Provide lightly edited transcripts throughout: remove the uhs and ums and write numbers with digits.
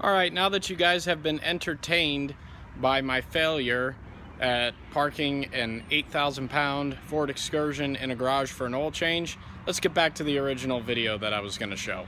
Alright, now that you guys have been entertained by my failure at parking an 8,000 pound Ford Excursion in a garage for an oil change, let's get back to the original video that I was going to show.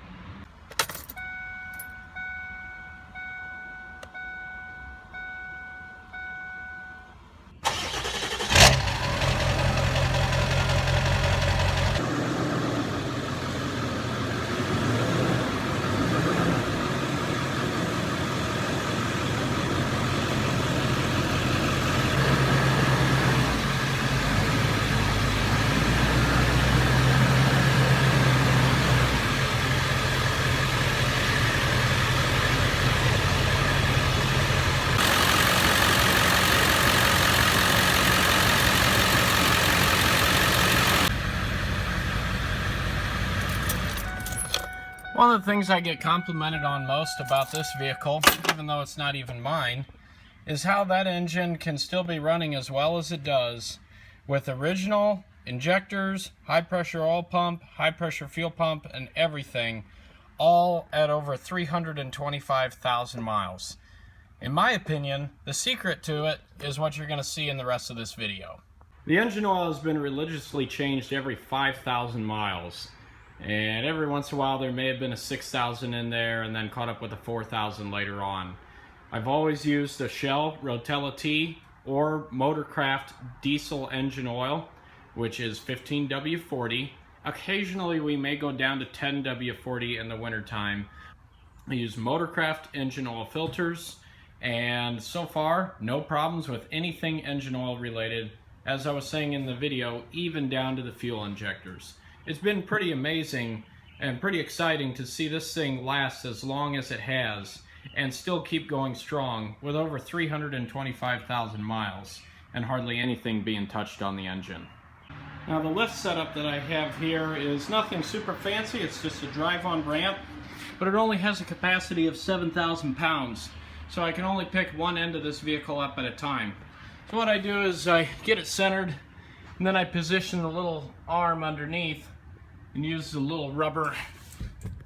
One of the things I get complimented on most about this vehicle, even though it's not even mine, is how that engine can still be running as well as it does with original injectors, high pressure oil pump, high pressure fuel pump, and everything, all at over 325,000 miles. In my opinion, the secret to it is what you're going to see in the rest of this video. The engine oil has been religiously changed every 5,000 miles. And every once in a while there may have been a 6,000 in there and then caught up with a 4,000 later on. I've always used a Shell Rotella T or Motorcraft diesel engine oil, which is 15W40. Occasionally we may go down to 10W40 in the wintertime. I use Motorcraft engine oil filters, and so far no problems with anything engine oil related. As I was saying in the video, even down to the fuel injectors. It's been pretty amazing and pretty exciting to see this thing last as long as it has and still keep going strong with over 325,000 miles and hardly anything being touched on the engine. Now the lift setup that I have here is nothing super fancy, it's just a drive-on ramp, but it only has a capacity of 7,000 pounds, so I can only pick one end of this vehicle up at a time. So what I do is I get it centered, and then I position the little arm underneath and use the little rubber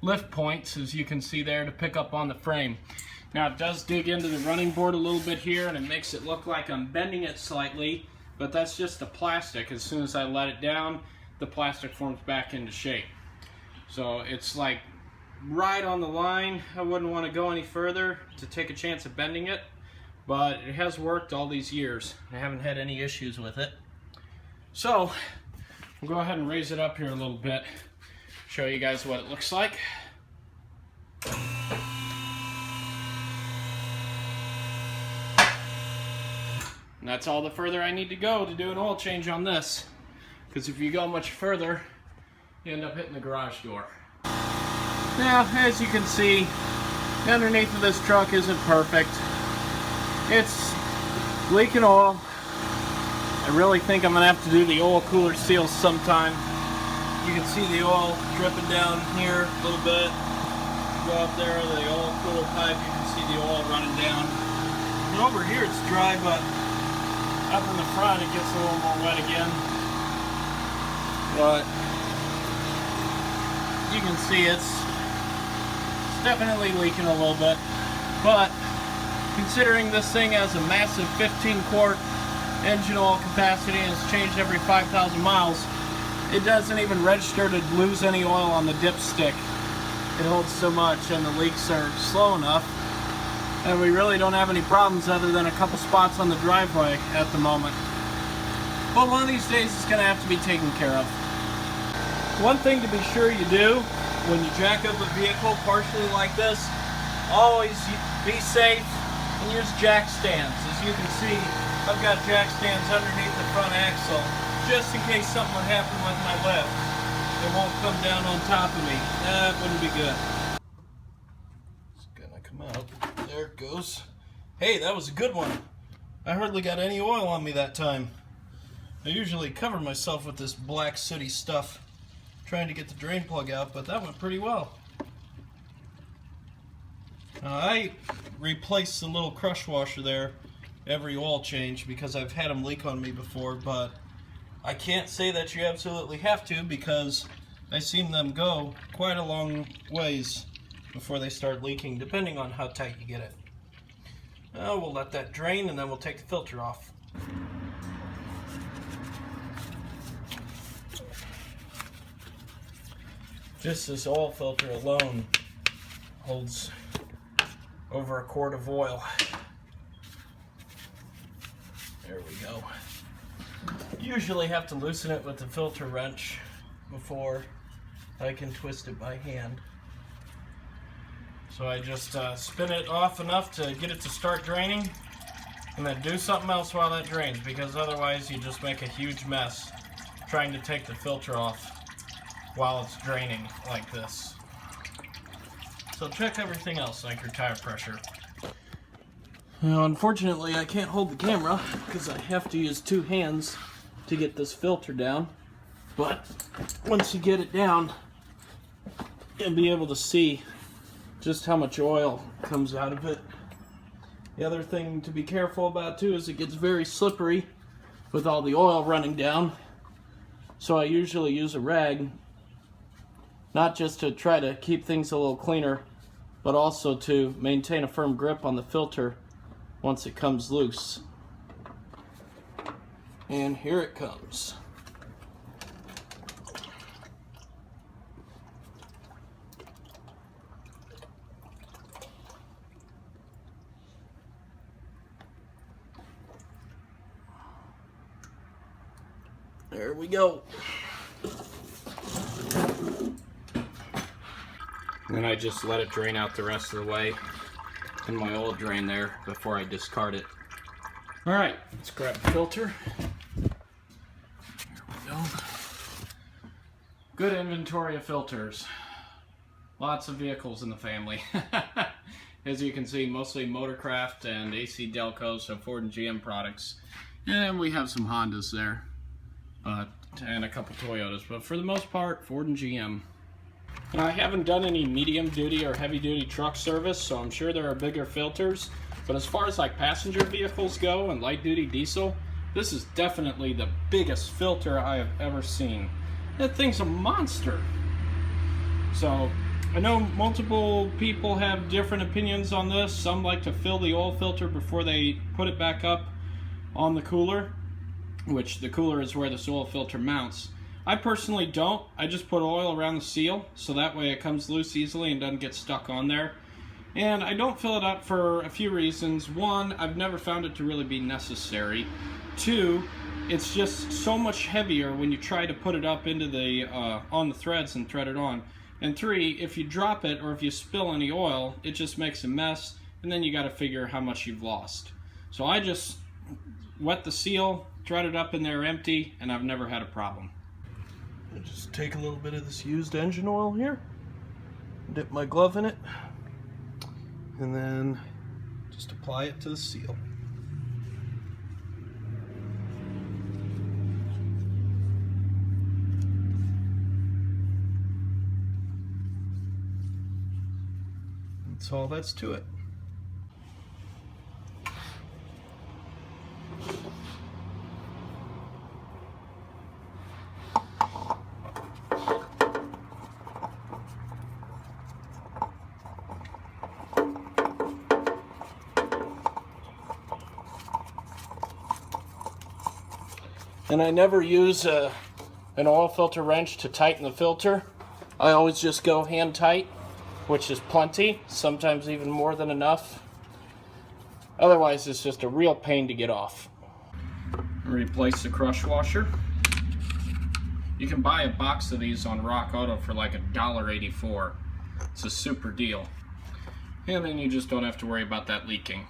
lift points, as you can see there, to pick up on the frame. Now it does dig into the running board a little bit here, and it makes it look like I'm bending it slightly, but that's just the plastic. As soon as I let it down, the plastic forms back into shape. So it's like right on the line. I wouldn't want to go any further to take a chance of bending it, but it has worked all these years. I haven't had any issues with it. So we'll go ahead and raise it up here a little bit, show you guys what it looks like. And that's all the further I need to go to do an oil change on this, because if you go much further, you end up hitting the garage door. Now, as you can see, underneath of this truck isn't perfect. It's leaking oil. I really think I'm going to have to do the oil cooler seals sometime. You can see the oil dripping down here a little bit. Go up there, the oil cooler pipe, you can see the oil running down. And over here it's dry, but up in the front it gets a little more wet again. But you can see it's definitely leaking a little bit. But considering this thing has a massive 15-quart engine oil capacity and it's changed every 5,000 miles, it doesn't even register to lose any oil on the dipstick. It holds so much, and the leaks are slow enough, and we really don't have any problems other than a couple spots on the driveway at the moment. But one of these days it's going to have to be taken care of. One thing to be sure you do when you jack up a vehicle partially like this, always be safe and use jack stands. As you can see, I've got jack stands underneath the front axle, just in case something would happen with my lift. It won't come down on top of me. That wouldn't be good. It's gonna come out. There it goes. Hey, that was a good one. I hardly got any oil on me that time. I usually cover myself with this black sooty stuff, trying to get the drain plug out, but that went pretty well. Now, I replaced the little crush washer there every oil change because I've had them leak on me before, but I can't say that you absolutely have to, because I've seen them go quite a long ways before they start leaking, depending on how tight you get it. We'll let that drain and then we'll take the filter off. Just this oil filter alone holds over a quart of oil. There we go. Usually have to loosen it with the filter wrench before I can twist it by hand. So I just spin it off enough to get it to start draining, and then do something else while that drains, because otherwise you just make a huge mess trying to take the filter off while it's draining like this. So check everything else, like your tire pressure. Now, unfortunately, I can't hold the camera because I have to use two hands to get this filter down. But once you get it down, you'll be able to see just how much oil comes out of it. The other thing to be careful about too is it gets very slippery with all the oil running down. So I usually use a rag, not just to try to keep things a little cleaner, but also to maintain a firm grip on the filter once it comes loose. And here it comes. There we go. And then I just let it drain out the rest of the way in my oil drain there before I discard it. Alright, let's grab the filter. There we go. Good inventory of filters. Lots of vehicles in the family. As you can see, mostly Motorcraft and AC Delco, so Ford and GM products. And we have some Hondas there. And a couple Toyotas, but for the most part, Ford and GM. Now, I haven't done any medium duty or heavy duty truck service, so I'm sure there are bigger filters, but as far as like passenger vehicles go and light duty diesel, this is definitely the biggest filter I have ever seen. That thing's a monster. So I know multiple people have different opinions on this. Some like to fill the oil filter before they put it back up on the cooler, which the cooler is where this oil filter mounts. I personally don't. I just put oil around the seal so that way it comes loose easily and doesn't get stuck on there. And I don't fill it up for a few reasons. One, I've never found it to really be necessary. Two, it's just so much heavier when you try to put it up into the on the threads and thread it on. And three, if you drop it or if you spill any oil, it just makes a mess, and then you got to figure how much you've lost. So I just wet the seal, thread it up in there empty, and I've never had a problem. I just take a little bit of this used engine oil here, dip my glove in it, and then just apply it to the seal. That's all that's to it. And I never use an oil filter wrench to tighten the filter. I always just go hand tight, which is plenty, sometimes even more than enough. Otherwise, it's just a real pain to get off. Replace the crush washer. You can buy a box of these on Rock Auto for like $1.84. It's a super deal. And then you just don't have to worry about that leaking.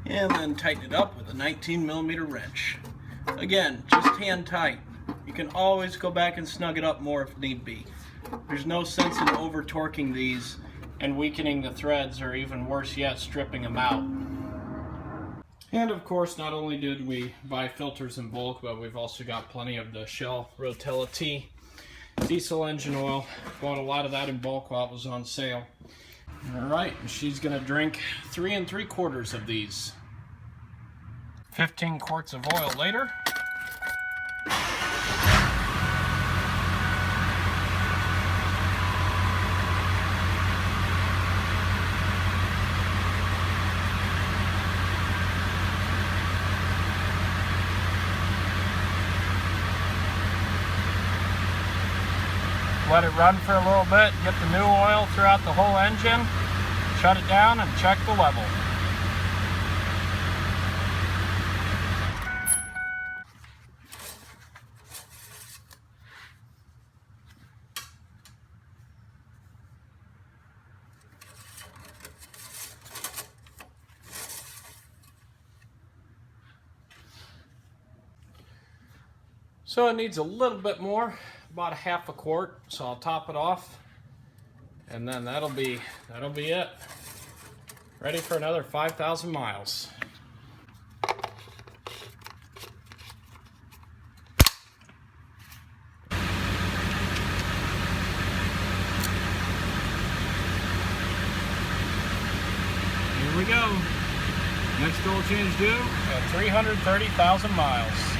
And then tighten it up with a 19mm wrench. Again, just hand tight. You can always go back and snug it up more if need be. There's no sense in over torquing these and weakening the threads, or even worse yet, stripping them out. And of course, not only did we buy filters in bulk, but we've also got plenty of the Shell Rotella T diesel engine oil. Bought a lot of that in bulk while it was on sale. Alright, she's going to drink 3 3/4 of these. 15 quarts of oil later. Let it run for a little bit, get the new oil throughout the whole engine, shut it down and check the level. So it needs a little bit more, about 1/2 quart, so I'll top it off, and then that'll be it. Ready for another 5,000 miles. Here we go. Next oil change due at 330,000 miles.